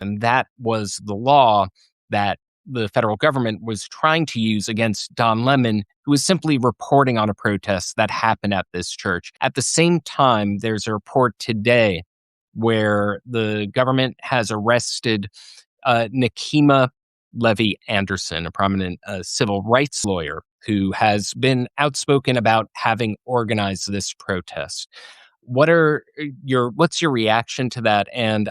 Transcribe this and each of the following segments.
And that was the law that the federal government was trying to use against Don Lemon, who was simply reporting on a protest that happened at this church. At the same time, there's a report today where the government has arrested Nakima Levy Anderson, a prominent civil rights lawyer who has been outspoken about having organized this protest. What's your reaction to that? And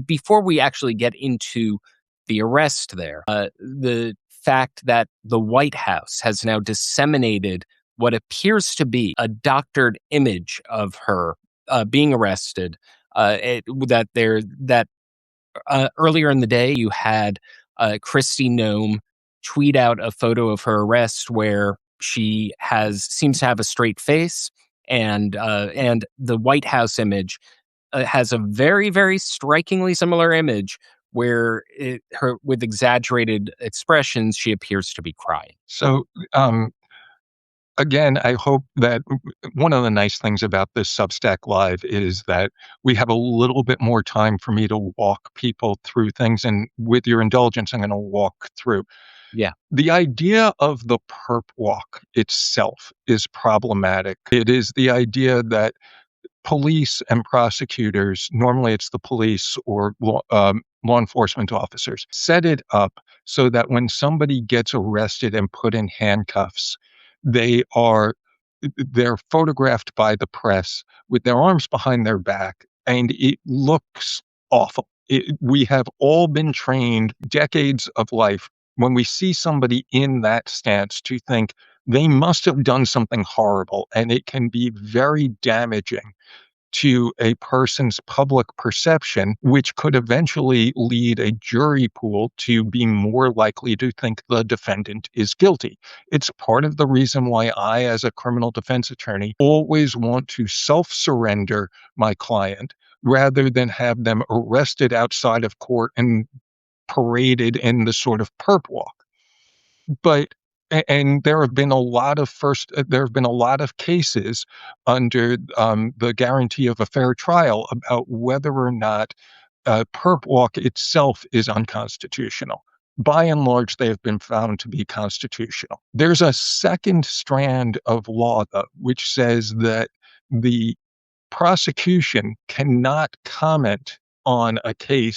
before we actually get into the arrest there, the fact that the White House has now disseminated what appears to be a doctored image of her being arrested. Earlier in the day, you had Kristi Noem tweet out a photo of her arrest where she seems to have a straight face, and the White House image has a very, very strikingly similar image where her with exaggerated expressions, she appears to be crying. So, again, I hope that one of the nice things about this Substack Live is that we have a little bit more time for me to walk people through things. And with your indulgence, I'm going to walk through. Yeah. The idea of the perp walk itself is problematic. It is the idea that police and prosecutors, normally it's the police or law enforcement officers, set it up so that when somebody gets arrested and put in handcuffs, they're photographed by the press with their arms behind their back, and it looks awful. We have all been trained decades of life when we see somebody in that stance to think they must have done something horrible, and it can be very damaging to a person's public perception, which could eventually lead a jury pool to be more likely to think the defendant is guilty. It's part of the reason why I, as a criminal defense attorney, always want to self-surrender my client rather than have them arrested outside of court and paraded in the sort of perp walk. But and there have been a lot of cases under the guarantee of a fair trial about whether or not perp walk itself is unconstitutional. By and large, they have been found to be constitutional. There's a second strand of law, though, which says that the prosecution cannot comment on a case